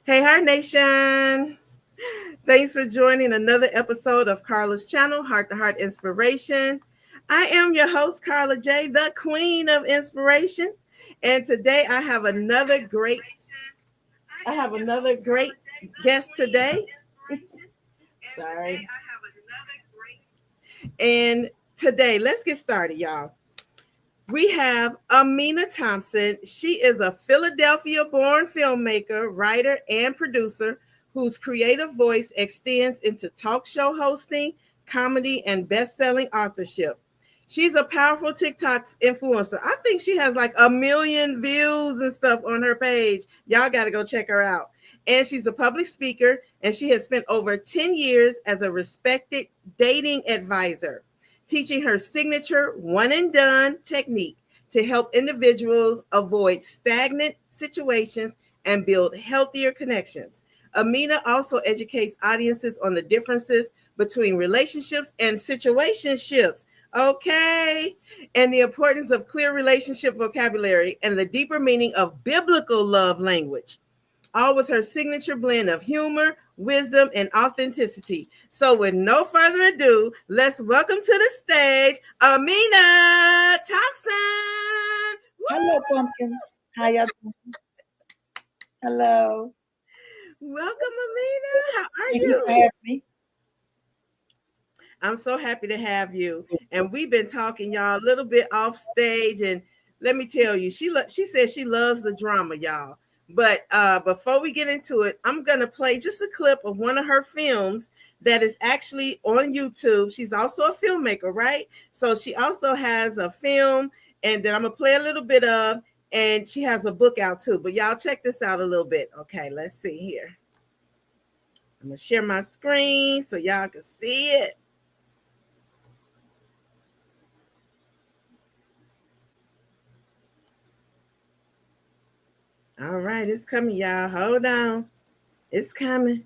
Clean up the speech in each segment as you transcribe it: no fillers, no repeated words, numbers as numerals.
Hey, Heart Nation. Thanks for joining another episode of Carla's channel, Heart to Heart Inspiration. I am your host, Carla J, the Queen of Inspiration. And today I have another great guest today. Sorry. And today, let's get started, y'all. We have Aaminah Thompson. She is a Philadelphia-born filmmaker, writer, and producer whose creative voice extends into talk show hosting, comedy, and best-selling authorship. She's a powerful TikTok influencer. I think she has like 1 million views and stuff on her page. Y'all got to go check her out. And she's a public speaker, and she has spent over 10 years as a respected dating advisor, teaching her signature one and done technique to help individuals avoid stagnant situations and build healthier connections. Aaminah also educates audiences on the differences between relationships and situationships. Okay. And the importance of clear relationship vocabulary and the deeper meaning of biblical love language, all with her signature blend of humor, wisdom, and authenticity. So with no further ado, let's welcome to the stage, Aaminah Thompson. Hello, pumpkins. How y'all doing? Hello. Welcome, Aaminah. How are Thank you? you for having me. I'm so happy to have you. And we've been talking, y'all, a little bit off stage. And let me tell you, she says she loves the drama, y'all. But before we get into it, I'm going to play just a clip of one of her films that is actually on YouTube. She's also a filmmaker, right? So she also has a film, and then I'm going to play a little bit of, and she has a book out too. But y'all check this out a little bit. Okay, let's see here. I'm going to share my screen so y'all can see it. All right, it's coming, y'all. Hold on. It's coming.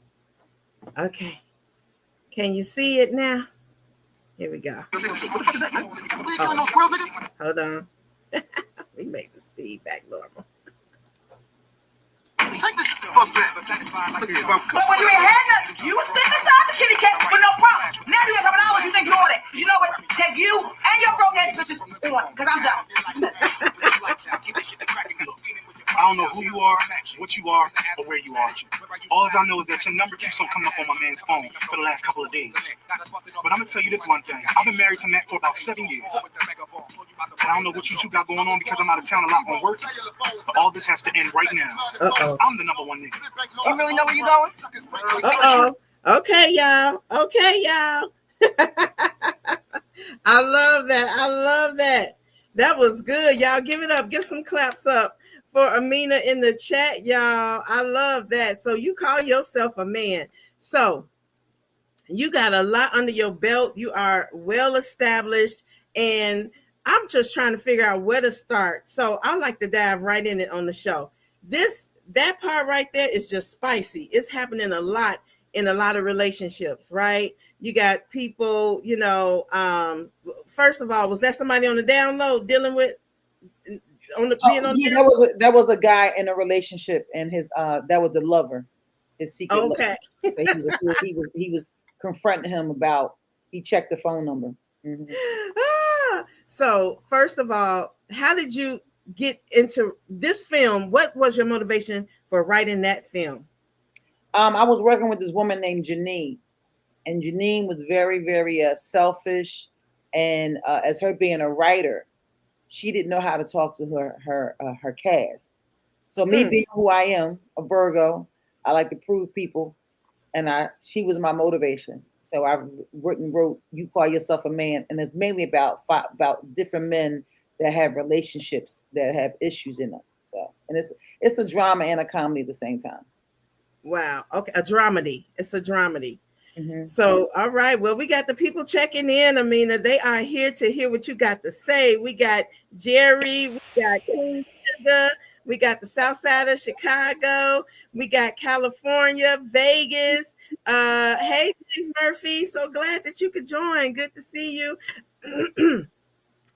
Okay. Can you see it now? Here we go. Oh, hold on. We make the speed back normal. Take this for a bit. But when you ain't had nothing, you was sitting beside the kitty cat with no problem. Now you have an hour, you think you all that. You know what? Check you and your broke ass bitches on, because I'm done. I don't know who you are, what you are, or where you are. All I know is that your number keeps on coming up on my man's phone for the last couple of days. But I'm going to tell you this one thing. I've been married to Matt for about 7 years. I don't know what you two got going on because I'm out of town a lot on work. But all this has to end right now. I'm the number one nigga. You really know where you're going? Okay, y'all. Okay, y'all. I love that. I love that. That was good, y'all. Give it up. Give some claps up for Aaminah in the chat, y'all. I love that. So you call yourself a man. So you got a lot under your belt. You are well established, and I'm just trying to figure out where to start. So I like to dive right in it on the show. That part right there is just spicy. It's happening a lot in a lot of relationships, right? You got people, first of all, was that somebody on the download dealing with That was a guy in a relationship, and his that was the lover, his secret lover. So he was confronting him about, he checked the phone number. Mm-hmm. So first of all, how did you get into this film? What was your motivation for writing that film? I was working with this woman named Janine, and Janine was very, very selfish, and as her being a writer, she didn't know how to talk to her cast. So me being who I am, a Virgo, I like to prove people, and she was my motivation. So I wrote "You Call Yourself a Man," and it's mainly about different men that have relationships that have issues in them. So, and it's a drama and a comedy at the same time. Wow. Okay, a dramedy. It's a dramedy. Mm-hmm. So, all right. Well, we got the people checking in. Aaminah, they are here to hear what you got to say. We got Jerry. We got Queen Sugar. We got the South Side of Chicago. We got California, Vegas. Hey, Dave Murphy. So glad that you could join. Good to see you.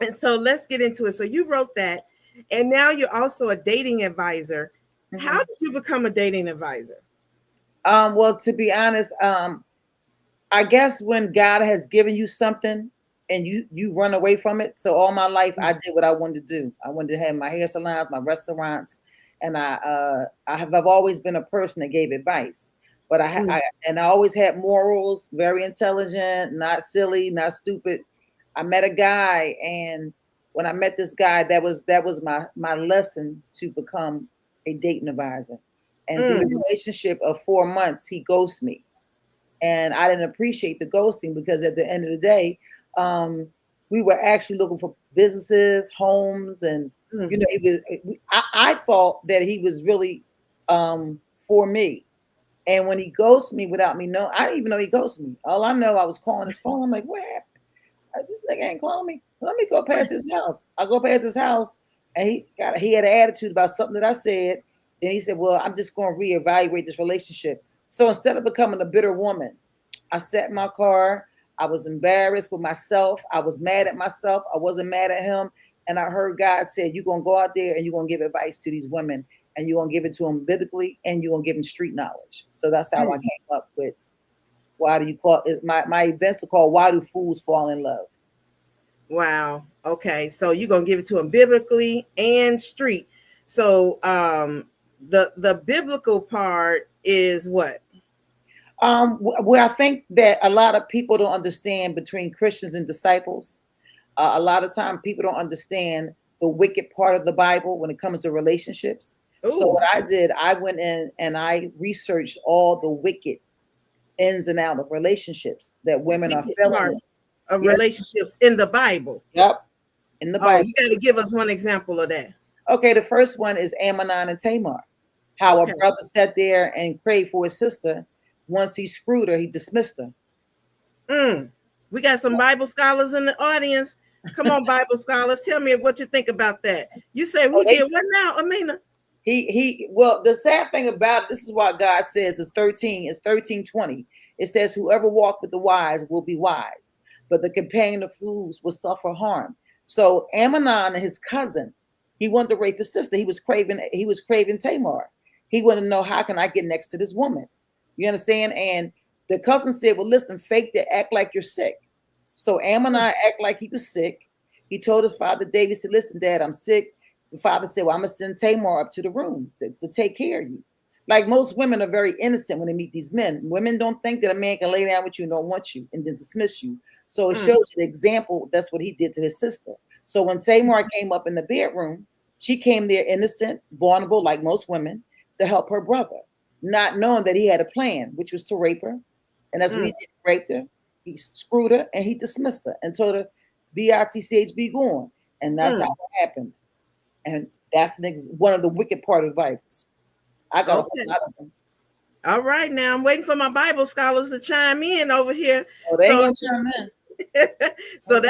And so let's get into it. So you wrote that, and now you're also a dating advisor. Mm-hmm. How did you become a dating advisor? Well, to be honest, I guess when God has given you something and you run away from it. So all my life I did what I wanted to do. I wanted to have my hair salons, my restaurants, and I've always been a person that gave advice. But I always had morals, very intelligent, not silly, not stupid. I met a guy, and when I met this guy, that was my lesson to become a dating advisor. And through the relationship of 4 months, he ghosted me, and I didn't appreciate the ghosting because at the end of the day, we were actually looking for businesses, homes, and I thought that he was really for me. And when he ghosted me without me knowing, I didn't even know he ghosted me. All I know, I was calling his phone. I'm like, what happened? This nigga ain't calling me. Let me go past his house. I go past his house, and he had an attitude about something that I said. Then he said, well, I'm just going to reevaluate this relationship. So instead of becoming a bitter woman, I sat in my car. I was embarrassed with myself. I was mad at myself. I wasn't mad at him. And I heard God said, you're going to go out there and you're going to give advice to these women, and you're going to give it to them biblically, and you're going to give them street knowledge. So that's how I came up with, why do you call it? My events are called Why Do Fools Fall in Love? Wow. Okay. So you're going to give it to them biblically and street. So the biblical part is what? Where I think that a lot of people don't understand between Christians and disciples. A lot of time people don't understand the wicked part of the Bible when it comes to relationships. Ooh. So what I did, I went in and I researched all the wicked ins and out of relationships that women are failing of relationships in the Bible. Yep. In the Bible. You got to give us one example of that. Okay, the first one is Aaminah and Tamar. How a brother sat there and prayed for his sister. Once he screwed her, he dismissed her. We got some Bible scholars in the audience. Come on, Bible scholars, tell me what you think about that. You say we did what now, Aaminah? Well, the sad thing about it, this is why God says it's 13:20. It says, whoever walk with the wise will be wise, but the companion of fools will suffer harm. So Amnon and his cousin, he wanted to rape his sister. He was craving Tamar. He wanted to know, how can I get next to this woman? You understand? And the cousin said, well, listen, fake that, act like you're sick. So Amnon act like he was sick. He told his father David, said, listen, Dad, I'm sick. The father said, well, I'm going to send Tamar up to the room to take care of you. Like most women are very innocent when they meet these men. Women don't think that a man can lay down with you and don't want you and then dismiss you. So it shows you the example. That's what he did to his sister. So when Tamar came up in the bedroom, she came there innocent, vulnerable, like most women, to help her brother, not knowing that he had a plan, which was to rape her. And that's what he did. He raped her. He screwed her and he dismissed her and told her, B-I-T-C-H, be gone. And that's how it happened. And that's one of the wicked part of the Bibles. I got a whole lot of them. All right, now I'm waiting for my Bible scholars to chime in over here. Oh, they ain't gonna chime in. So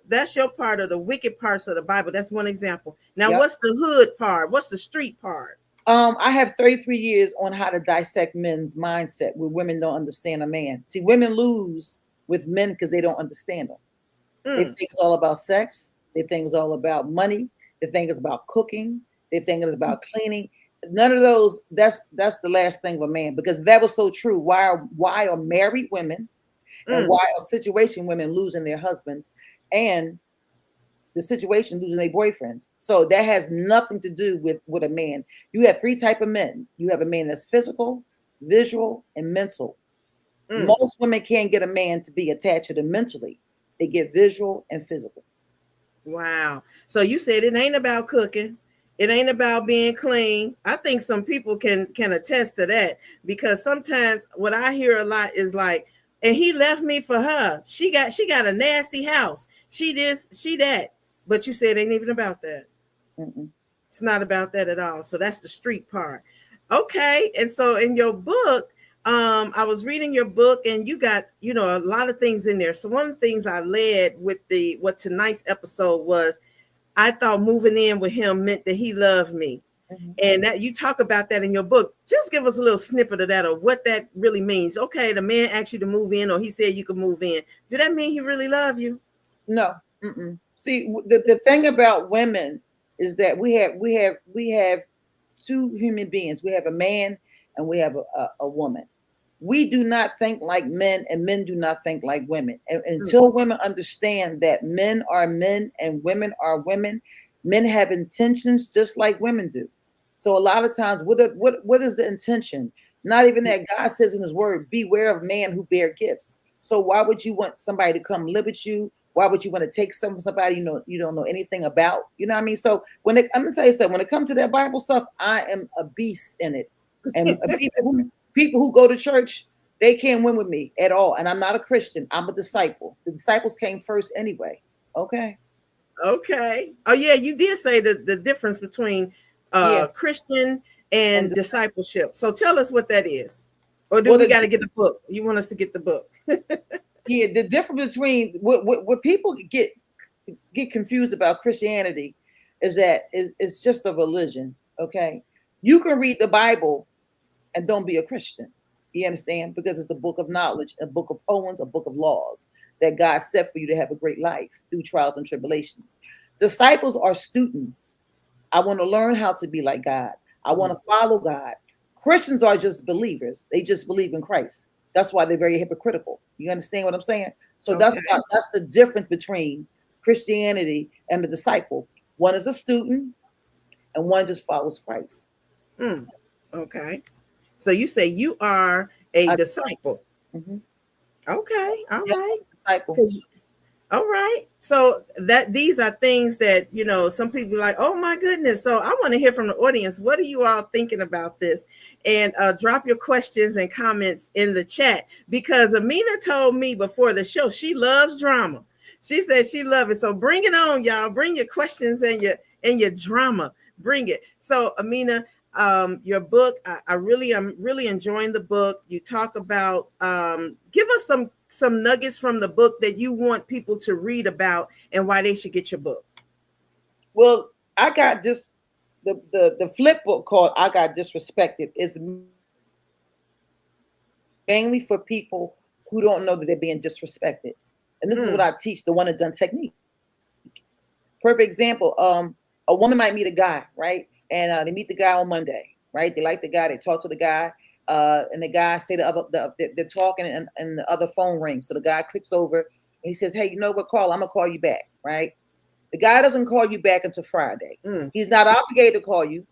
that's your part of the wicked parts of the Bible. That's one example. Now, what's the hood part? What's the street part? I have 33 years on how to dissect men's mindset where women don't understand a man. See, women lose with men because they don't understand them. They think it's all about sex. They think it's all about money. They think it's about cooking. They think it's about cleaning. None of those. That's the last thing of a man, because that was so true. Why are married women and why are situation women losing their husbands and the situation losing their boyfriends? So that has nothing to do with a man. You have three type of men. You have a man that's physical, visual, and mental. Most women can't get a man to be attached to them mentally. They get visual and physical. Wow. So you said it ain't about cooking. It ain't about being clean. I think some people can attest to that, because sometimes what I hear a lot is like, and he left me for her. She got a nasty house. She this, she that. But you said it ain't even about that. It's not about that at all. So that's the street part. Okay. And so in your book, I was reading your book and you got, a lot of things in there. So one of the things I led with what tonight's episode was, I thought moving in with him meant that he loved me. And that you talk about that in your book. Just give us a little snippet of that, or what that really means. Okay, the man asked you to move in, or he said you could move in. Do that mean he really love you? No. See, the thing about women is that we have two human beings. We have a man and we have a woman. we do not think like men, and men do not think like women. And until women understand that men are men and women are women, men have intentions just like women do. So a lot of times, what is the intention? Not even that. God says in His Word, "Beware of man who bear gifts." So why would you want somebody to come live with you? Why would you want to take somebody you don't know anything about? You know what I mean? So I'm gonna tell you something. When it comes to that Bible stuff, I am a beast in it. And people who go to church, they can't win with me at all. And I'm not a Christian. I'm a disciple. The disciples came first anyway. Okay. Okay. Oh yeah, you did say the difference between Christian and discipleship. So tell us what that is. Or do we got to get the book? You want us to get the book? Yeah, the difference between what people get confused about Christianity is that it's just a religion. Okay. You can read the Bible and don't be a Christian. You understand? Because it's the book of knowledge, a book of poems, a book of laws that God set for you to have a great life through trials and tribulations. Disciples are students. I want to learn how to be like God. I want to follow God. Christians are just believers. They just believe in Christ. That's why they're very hypocritical. You understand what I'm saying? So that's the difference between Christianity and the disciple. One is a student and one just follows Christ. Okay. So you say you are a disciple. Mm-hmm. Okay. All right. Disciple. All right. So these are things that, some people are like, oh my goodness. So I want to hear from the audience. What are you all thinking about this? And drop your questions and comments in the chat, because Aaminah told me before the show, she loves drama. She said she loves it. So bring it on, y'all. Bring your questions and your drama. Bring it. So Aaminah, your book, I'm really enjoying the book. You talk about, give us some nuggets from the book that you want people to read about and why they should get your book. Well, I got this, the flip book called I Got Disrespected is mainly for people who don't know that they're being disrespected. And this is what I teach, the one and done technique. Perfect example. A woman might meet a guy, right? And they meet the guy on Monday, right? They like the guy, they talk to the guy, and the guy say they're talking and the other phone rings. So the guy clicks over and he says, hey, you know what, Carl, I'm gonna call you back, right? The guy doesn't call you back until Friday. He's not obligated to call you.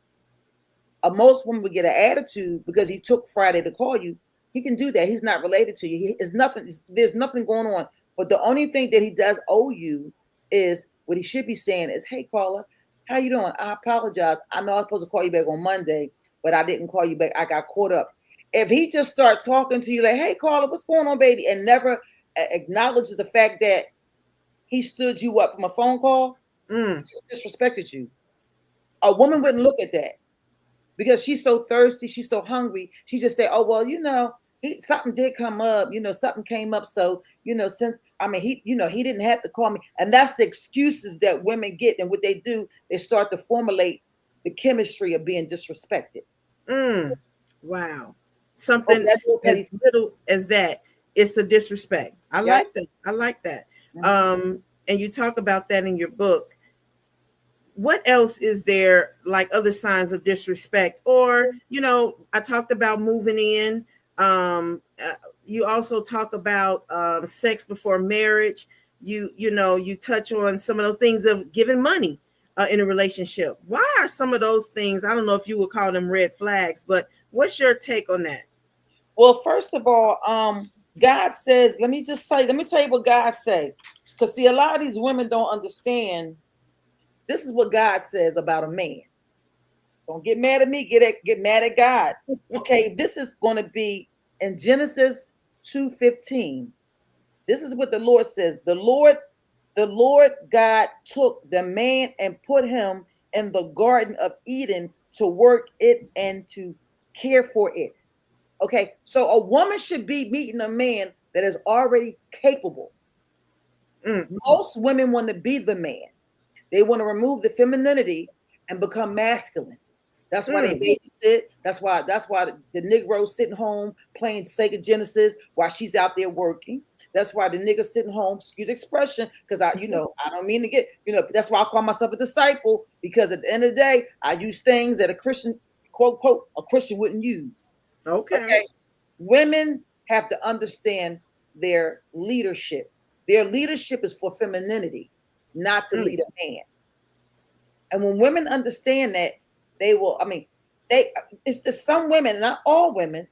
Most women would get an attitude because he took Friday to call you. He can do that. He's not related to you. There's nothing going on. But the only thing that he does owe you is what he should be saying is, hey, caller, how you doing? I apologize. I know I was supposed to call you back on Monday, but I didn't call you back. I got caught up. If he just starts talking to you like, hey, caller, what's going on, baby? And never acknowledges the fact that he stood you up from a phone call, he just disrespected you. A woman wouldn't look at that because she's so thirsty. She's so hungry. She just say, oh, well, something did come up, something came up. So, he didn't have to call me. And that's the excuses that women get. And what they do, they start to formulate the chemistry of being disrespected. Wow. Something as little as that. It's a disrespect. I like that. Mm-hmm. And you talk about that in your book. What else is there, like other signs of disrespect? Or, I talked about moving in. You also talk about sex before marriage. You touch on some of those things of giving money in a relationship. Why are some of those things? I don't know if you would call them red flags, but what's your take on that? Well, first of all, God says, let me tell you what God said. Because see, a lot of these women don't understand. This is what God says about a man. Don't get mad at me, get mad at God. Okay, this is going to be in Genesis 2:15. This is what the Lord says. The Lord God took the man and put him in the Garden of Eden to work it and to care for it. Okay, so a woman should be meeting a man that is already capable. Most women want to be the man. They want to remove the femininity and become masculine. That's why they babysit. That's why the Negro's sitting home playing Sega Genesis while she's out there working. That's why the nigga's sitting home, excuse expression, because I don't mean to get, that's why I call myself a disciple, because at the end of the day, I use things that a Christian, quote, a Christian wouldn't use. Okay. Women have to understand their leadership. Their leadership is for femininity, not to lead a man. And when women understand that, they will, I mean, it's just some women, not all women.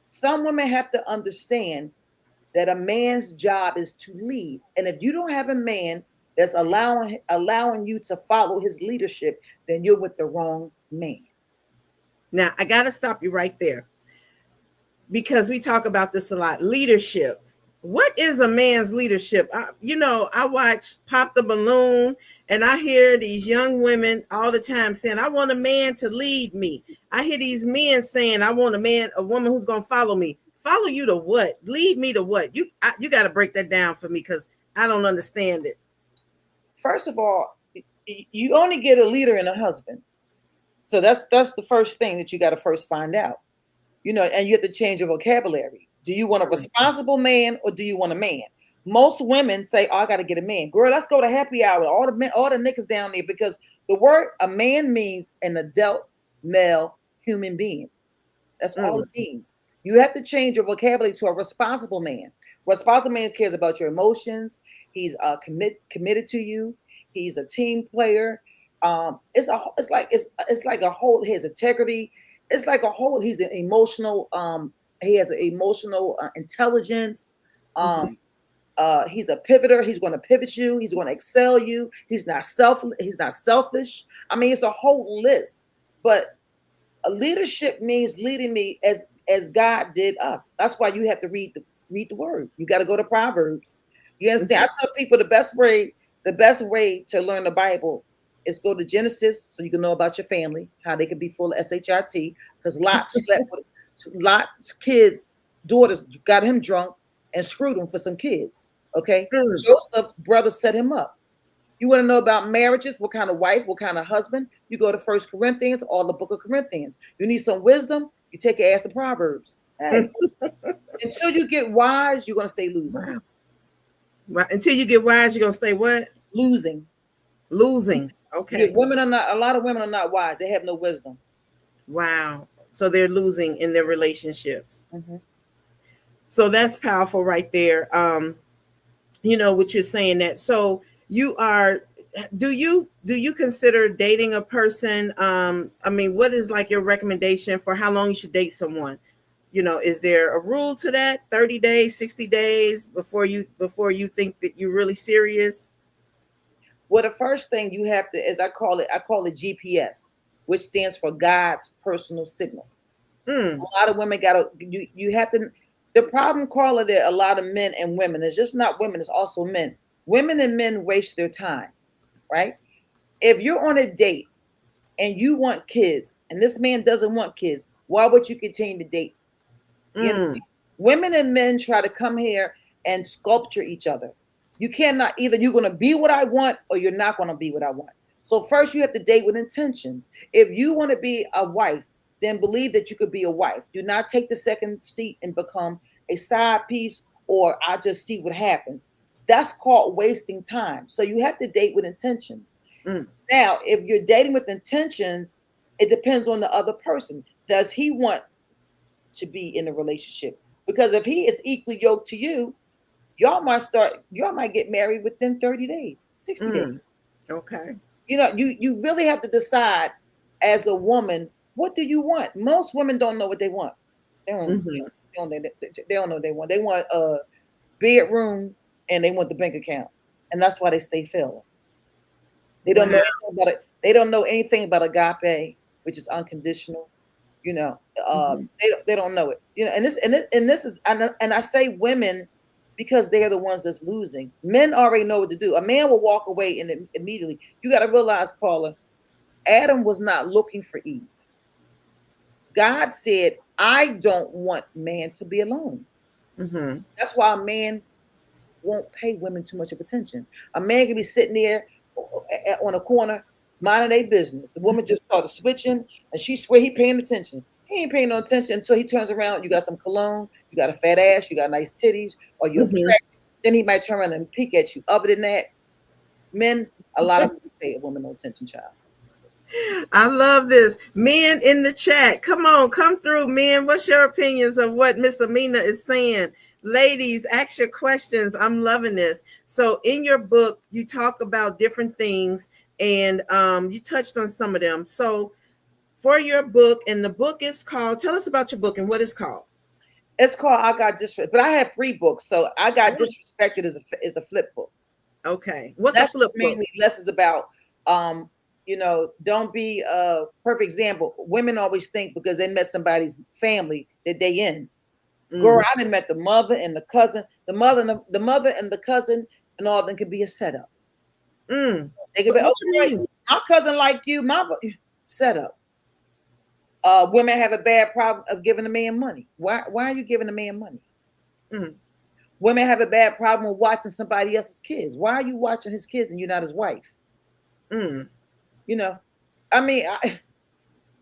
Some women have to understand that a man's job is to lead. And if you don't have a man that's allowing you to follow his leadership, then you're with the wrong man. Now, I got to stop you right there because we talk about this a lot. Leadership. What is a man's leadership? I watch Pop the Balloon, and I hear these young women all the time saying, I want a man to lead me. I hear these men saying, I want a woman who's going to follow me. Follow you to what? Lead me to what? You got to break that down for me because I don't understand it. First of all, you only get a leader in a husband. So that's the first thing that you got to first find out. And you have to change your vocabulary. Do you want a responsible man or do you want a man? Most women say, oh, I got to get a man. Girl, let's go to happy hour. All the niggas down there, because the word a man means an adult male human being. That's all it means. You have to change your vocabulary to a responsible man. Responsible man cares about your emotions. He's committed to you. He's a team player. It's like a whole. He has integrity. It's like a whole. He's an emotional. He has an emotional intelligence. He's a pivoter. He's going to pivot you. He's going to excel you. He's not selfish. I mean, it's a whole list. But a leadership means leading me as God did us. That's why you have to read the word. You got to go to Proverbs. You understand? I tell people the best way to learn the Bible is go to Genesis, so you can know about your family, how they can be full of SHIT. Because Lot's kids' daughters got him drunk and screwed him for some kids. Okay, Joseph's brother set him up. You want to know about marriages? What kind of wife? What kind of husband? You go to 1 Corinthians or the book of Corinthians. You need some wisdom? You take your ass to Proverbs. Hey, until you get wise, you're gonna stay losing. Wow. Until you get wise, you're gonna stay what? Losing. Okay. A lot of women are not wise. They have no wisdom. Wow. So they're losing in their relationships. Mm-hmm. So that's powerful right there. What you're saying that. So do you consider dating a person? What is like your recommendation for how long you should date someone? Is there a rule to that? 30 days, 60 days before you think that you're really serious? Well, the first thing you have to, as I call it GPS, which stands for God's personal signal. A lot of women you have to. The problem, Carla, that a lot of men and women, it's just not women, it's also men. Women and men waste their time, right? If you're on a date and you want kids and this man doesn't want kids, why would you continue to date? You understand? Women and men try to come here and sculpture each other. You cannot, either you're going to be what I want or you're not going to be what I want. So first you have to date with intentions. If you want to be a wife, then believe that you could be a wife. Do not take the second seat and become a side piece, or I just see what happens. That's called wasting time. So you have to date with intentions. Now, if you're dating with intentions, it depends on the other person. Does he want to be in a relationship? Because if he is equally yoked to you, y'all might get married within 30 days, 60 days. Okay. You really have to decide as a woman, what do you want? Most women don't know what they want. They don't know what they want. They want a bedroom and they want the bank account. And that's why they stay failing. They don't know anything about it. They don't know anything about agape, which is unconditional. They don't know it. And I say women because they are the ones that's losing. Men already know what to do. A man will walk away and immediately. You got to realize, Paula, Adam was not looking for Eve. God said, I don't want man to be alone. That's why a man won't pay women too much of attention. A man can be sitting there on a corner, minding their business. The woman just started switching, and she swear he paying attention. He ain't paying no attention until he turns around. You got some cologne, you got a fat ass, you got nice titties, or you're attractive. Then he might turn around and peek at you. Other than that, men, a lot of people pay a woman no attention, child. I love this. Men in the chat, come on, come through, men. What's your opinions of what Miss Aaminah is saying? Ladies, ask your questions. I'm loving this. So in your book, you talk about different things, and you touched on some of them. So for your book, and the book is called, tell us about your book and what it's called. It's called I Got Disrespected, but I have 3 books. So I Got Disrespected is a flip book. Okay. What's That's a flip book? mainly lessons about, don't be a perfect example. Women always think because they met somebody's family that they in. Girl, I done met the mother and the cousin, the mother and the cousin, and all of them could be a setup. They could be, okay, my cousin like you, my setup. Women have a bad problem of giving a man money. Why are you giving a man money? Women have a bad problem with watching somebody else's kids. Why are you watching his kids and you're not his wife? You know, I mean,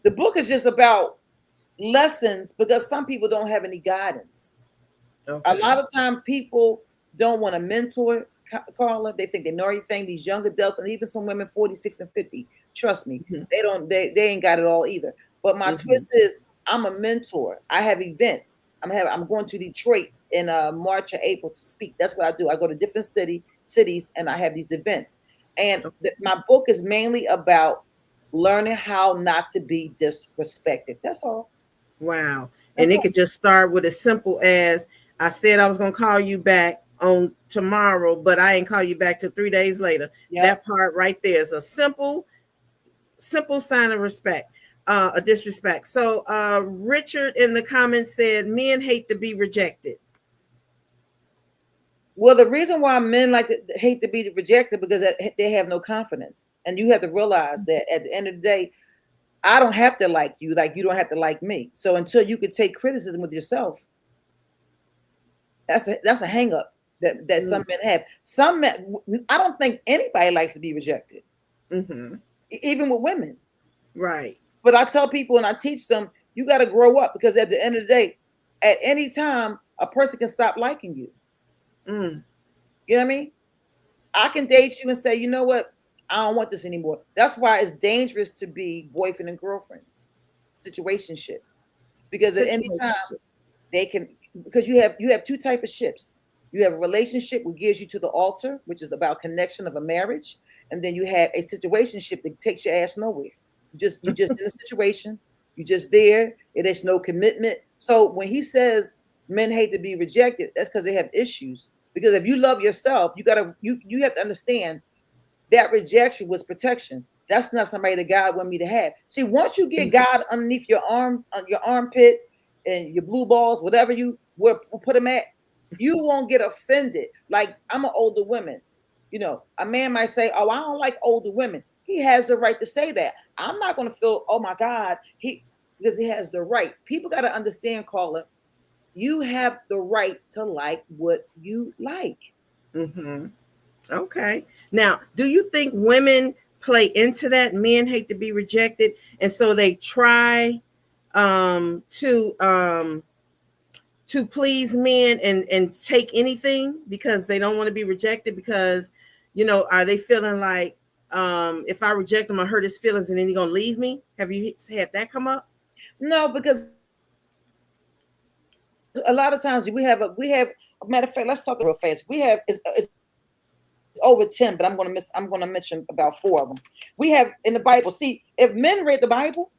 the book is just about lessons because some people don't have any guidance. A lot of time people don't want to mentor, Carla. They think they know everything. These young adults and even some women 46 and 50, trust me, they ain't got it all either. But my twist is I'm a mentor. I have events. I'm going to Detroit in March or April to speak. That's what I do. I go to different cities and I have these events. And my book is mainly about learning how not to be disrespected. That's all. Wow. And it could just start with as simple as, I said I was going to call you back on tomorrow, but I ain't call you back till 3 days later. That part right there is a simple sign of respect, a disrespect. So Richard in the comments said, men hate to be rejected. Well, the reason why men hate to be rejected because they have no confidence. And you have to realize that at the end of the day, I don't have to like you don't have to like me. So until you could take criticism with yourself, that's a hang up that some men have. Some men, I don't think anybody likes to be rejected, even with women. Right. But I tell people and I teach them, you got to grow up because at the end of the day, at any time, a person can stop liking you. You know what I mean? I can date you and say, you know what? I don't want this anymore. That's why it's dangerous to be boyfriend and girlfriends, situationships, because at any time they can. Because you have 2 types of ships. You have a relationship which gives you to the altar, which is about connection of a marriage, and then you have a situationship that takes your ass nowhere. You just in a situation. You just there. It is no commitment. So when he says men hate to be rejected, that's because they have issues. Because if you love yourself, you have to understand that rejection was protection. That's not somebody that God wanted me to have. See, once you get God underneath your arm, on your armpit, and your blue balls, whatever you will put them at, you won't get offended. Like, I'm an older woman. You know, a man might say, "Oh, I don't like older women." He has the right to say that. I'm not going to feel, "Oh my God," because he has the right. People got to understand, Carla. You have the right to like what you like. Okay. Now, do you think women play into that? Men hate to be rejected, and so they try to please men and take anything because they don't want to be rejected, because are they feeling like if I reject him, I hurt his feelings and then he's gonna leave me? Have you had that come up? No, because a lot of times we have matter of fact, let's talk real fast. We have it's over 10, but I'm gonna mention about 4 of them. We have in the Bible. See, if men read the Bible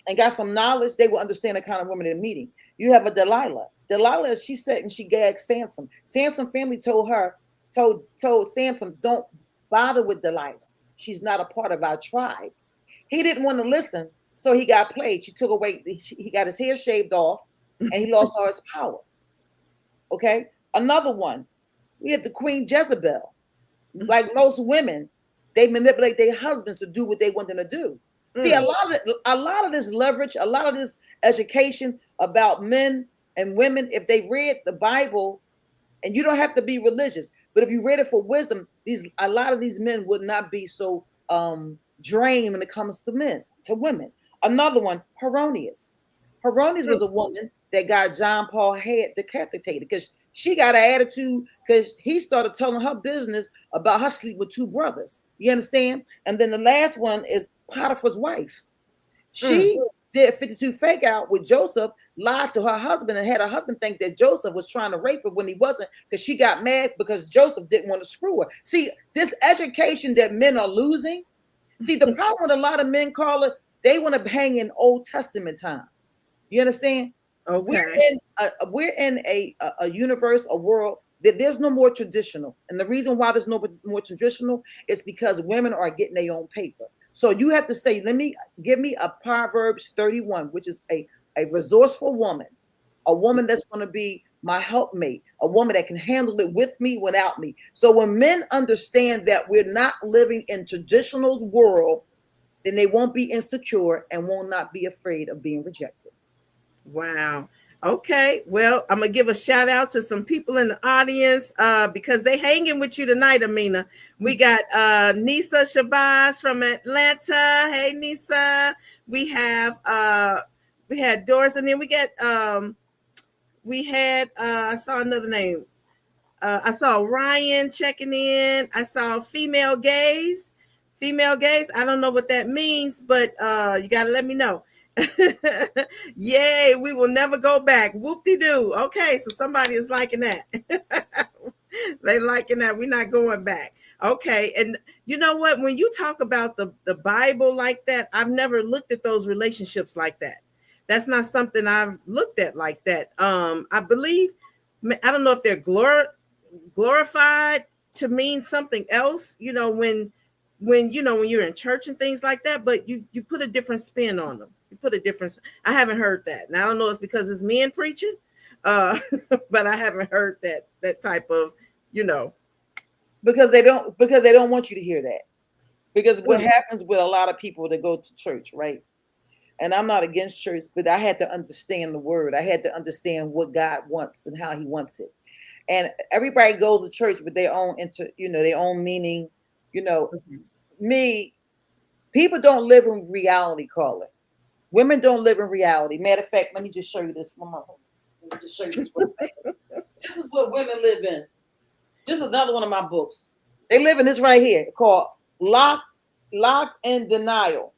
and got some knowledge, they will understand the kind of women they're meeting. You have a Delilah. Delilah, she said, and she gagged Samson. Samson family told Samson, don't bother with Delilah. She's not a part of our tribe. He didn't want to listen, so he got played. She took away, he got his hair shaved off, and he lost all his power. Okay? Another one, we have the Queen Jezebel. Like most women, they manipulate their husbands to do what they want them to do. See, a lot of this leverage, a lot of this education about men and women, if they read the Bible, and you don't have to be religious, but if you read it for wisdom, a lot of these men would not be so drained when it comes to women. Another one, Herodias. Herodias was a woman that got John Paul head decapitated because She got an attitude because he started telling her business about her sleep with 2 brothers. You understand? And then the last one is Potiphar's wife. She did 52 fake out with Joseph, lied to her husband, and had her husband think that Joseph was trying to rape her when he wasn't, because she got mad because Joseph didn't want to screw her. See, this education that men are losing. See, the problem with a lot of men, Carla, they want to hang in Old Testament time. You understand? Okay. We're in a universe, a world that there's no more traditional. And the reason why there's no more traditional is because women are getting their own paper. So you have to say, give me a Proverbs 31, which is a resourceful woman, a woman that's going to be my helpmate, a woman that can handle it with me, without me. So when men understand that we're not living in traditional's world, then they won't be insecure and will not be afraid of being rejected. Wow. Okay. Well, I'm gonna give a shout out to some people in the audience because they hanging with you tonight, Aaminah. We got Nisa Shabazz from Atlanta. Hey, Nisa. We had Doris, and then I saw another name. I saw Ryan checking in. I saw female gaze. I don't know what that means, but you gotta let me know. Yay, we will never go back. Whoop-de-doo. Okay, so somebody is liking that. They liking that. We're not going back. Okay, and you know what? When you talk about the Bible like that, I've never looked at those relationships like that. That's not something I've looked at like that. I believe, I don't know if they're glorified to mean something else, when you're in church and things like that, but you put a different spin on them. You put a different. I haven't heard that. Now I don't know it's because it's men preaching, but I haven't heard that type of, because they don't want you to hear that. Because what happens with a lot of people that go to church, right? And I'm not against church, but I had to understand the word. I had to understand what God wants and how He wants it. And everybody goes to church with their own their own meaning. People don't live in reality, Carla. Women don't live in reality. Matter of fact, let me just show you this. Let me just show you this. This is what women live in. This is another one of my books. They live in this right here called Lock and Denial.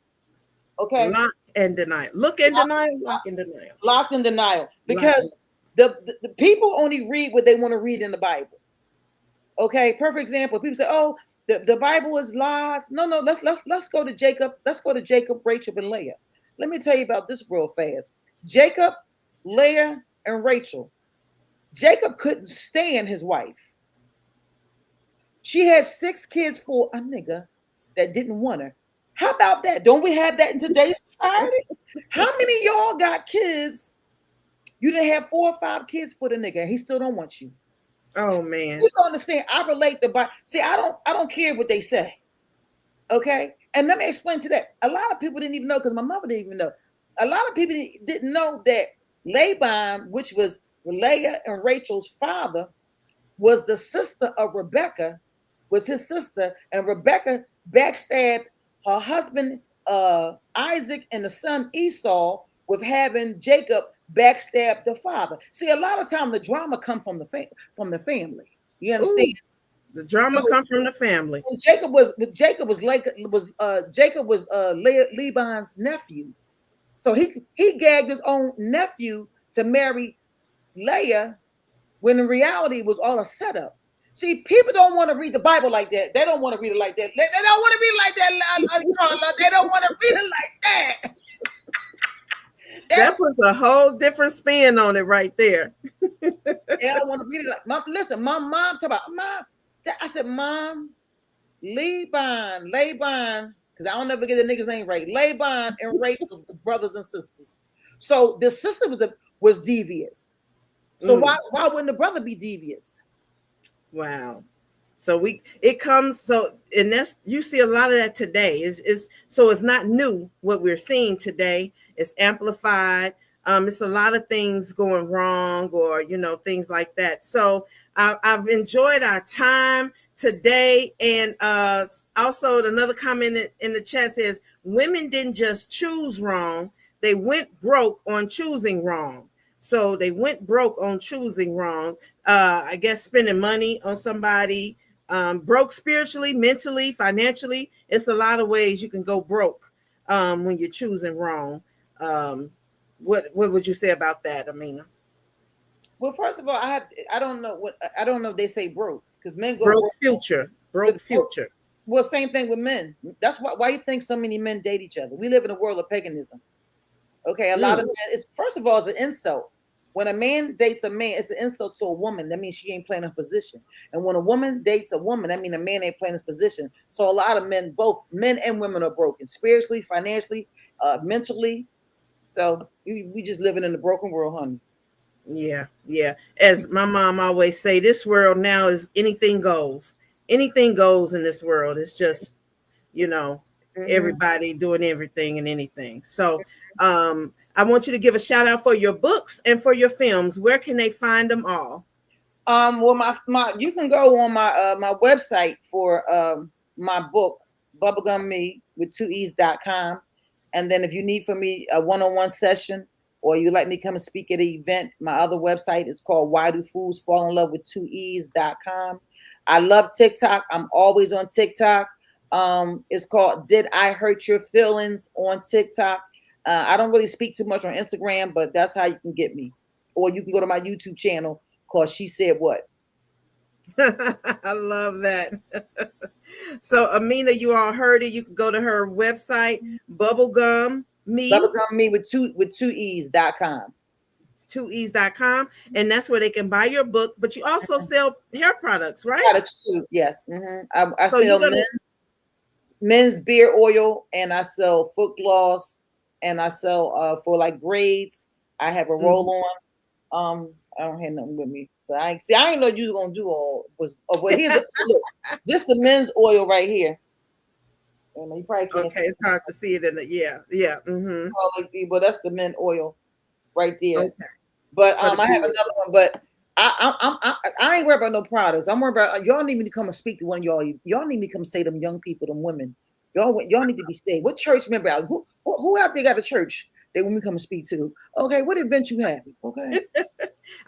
Okay? Lock and denial. Look and denial. Lock and denial. Locked in denial. Because the people only read what they want to read in the Bible. Okay? Perfect example. People say, oh, the Bible is lies. No, let's go to Jacob. Let's go to Jacob, Rachel, and Leah. Let me tell you about this real fast. Jacob, Leah, and Rachel. Jacob couldn't stand his wife. She had 6 kids for a nigga that didn't want her. How about that? Don't we have that in today's society? How many of y'all got kids? You didn't have 4 or 5 kids for the nigga, and he still don't want you. Oh man. You don't understand. I relate the Bible. See, I don't care what they say. Okay? And let me explain to that. A lot of people didn't even know, because my mother didn't even know. A lot of people didn't know that Laban, which was Leah and Rachel's father, was the sister of Rebecca, was his sister, and Rebecca backstabbed her husband Isaac and the son Esau with having Jacob backstab the father. See, a lot of time the drama comes from the family. You understand? Ooh, the drama comes from the family. Jacob was Laban's nephew, so he gagged his own nephew to marry Leah, when in reality it was all a setup. See, people don't want to read the Bible like that. They don't want to read it like that. They don't want to read it like that. They don't want to read it like that. That puts a whole different spin on it right there. They don't want to read it like. Listen, my mom talk about mom. I said, Mom, Laban, because I don't never get the nigga's name right. Laban and Rachel were brothers and sisters. So the sister was devious. So why wouldn't the brother be devious? Wow. So and that's, you see a lot of that today. So it's not new what we're seeing today. It's amplified. It's a lot of things going wrong, or things like that. So I've enjoyed our time today. And also another comment in the chat says, women didn't just choose wrong, they went broke on choosing wrong. So they went broke on choosing wrong. I guess spending money on somebody, broke spiritually, mentally, financially. It's a lot of ways you can go broke when you're choosing wrong. What would you say about that, Aaminah? Well, first of all, I don't know what I don't know. If they say broke because men go Broke broke. future, broke future. Well, same thing with men. That's why you think so many men date each other. We live in a world of paganism. Okay, a lot of men. It's first of all, it's an insult. When a man dates a man, it's an insult to a woman. That means she ain't playing her position. And when a woman dates a woman, that means a man ain't playing his position. So a lot of men, both men and women, are broken spiritually, financially, mentally. So we just living in a broken world, honey. Yeah, yeah. As my mom always say, this world now is anything goes. Anything goes in this world. It's just, you know, everybody doing everything and anything. So I want you to give a shout out for your books and for your films. Where can they find them all? Well, my you can go on my website for my book, Bubblegum Me with 2e's.com. And then if you need for me a one-on-one session or you like me to come and speak at an event, my other website is called Why Do Fools Fall in Love with 2e's.com. I love TikTok. I'm always on TikTok. It's called Did I Hurt Your Feelings on TikTok. I don't really speak too much on Instagram, but that's how you can get me. Or you can go to my YouTube channel called She Said What. I love that. So Aaminah, you all heard it. You can go to her website, Bubblegum Me with 2e's.com. 2e's.com, and that's where they can buy your book. But you also sell hair products, right? Products too, yes. I sell men's beard oil, and I sell foot gloss, and I sell for like braids. I have a roll on. I don't have nothing with me, but I didn't know you were gonna do all was. Oh, but here's look, this the men's oil right here. You probably can't see it's hard to see it in the yeah. Well, that's the men's oil right there. Okay. But I have another one, but I ain't worried about no products. I'm worried about y'all need me to come and speak to one of y'all. Y'all need me to come say them young people, them women. Y'all need to be saved. What church member out? Who out there got a church they want me to come and speak to? Okay, what event you have? Okay.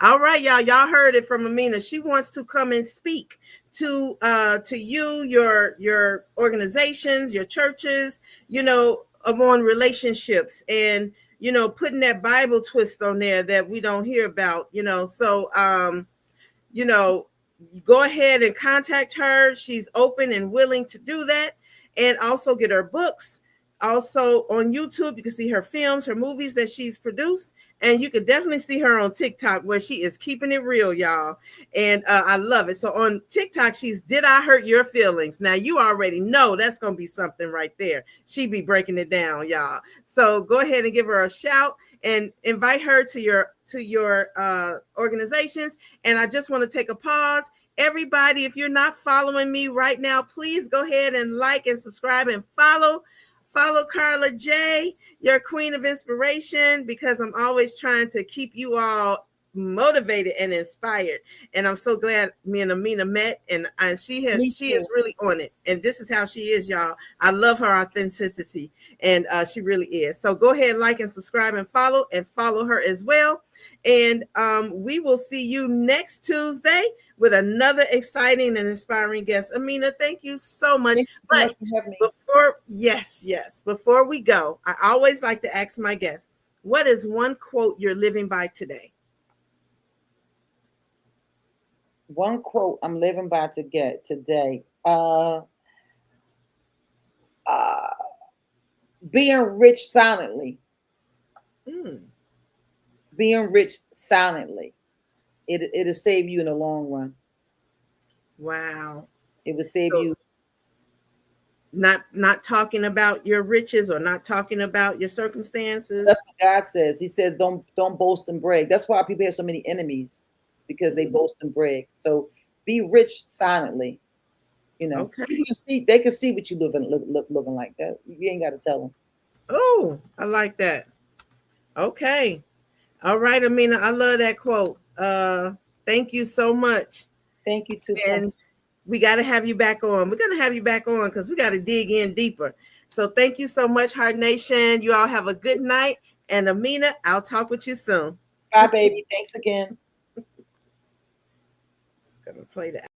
All right, y'all. Y'all heard it from Aaminah. She wants to come and speak to you, your organizations, your churches, on relationships and putting that Bible twist on there that we don't hear about, So, go ahead and contact her. She's open and willing to do that. And also get her books. Also on YouTube, you can see her films, her movies that she's produced. And you can definitely see her on TikTok where she is keeping it real, y'all. And I love it. So on TikTok, she's Did I Hurt Your Feelings? Now, you already know that's going to be something right there. She be breaking it down, y'all. So go ahead and give her a shout and invite her to your organizations. And I just want to take a pause. Everybody, if you're not following me right now, please go ahead and like and subscribe and follow Carla J, your queen of inspiration, because I'm always trying to keep you all motivated and inspired. And I'm so glad me and Aaminah met, and she is really on it. And this is how she is, y'all. I love her authenticity, and she really is. So go ahead, like and subscribe and follow her as well. And we will see you next Tuesday with another exciting and inspiring guest. Aaminah, thank you so much. But before we go, I always like to ask my guests, what is one quote you're living by today? One quote I'm living by today. Being rich silently. Being rich silently. It'll save you in the long run. Wow. It will save you. Not talking about your riches or not talking about your circumstances. That's what God says. He says, don't boast and brag. That's why people have so many enemies, because they boast and brag. So be rich silently. Okay. They can see what you looking like. That you ain't got to tell them. Oh, I like that. Okay. All right, Aaminah, I love that quote. Thank you so much. Thank you too. And we got to have you back on. We're going to have you back on because we got to dig in deeper. So thank you so much, Heart Nation. You all have a good night. And Aaminah, I'll talk with you soon. Bye, baby. Thanks again. Gonna play that.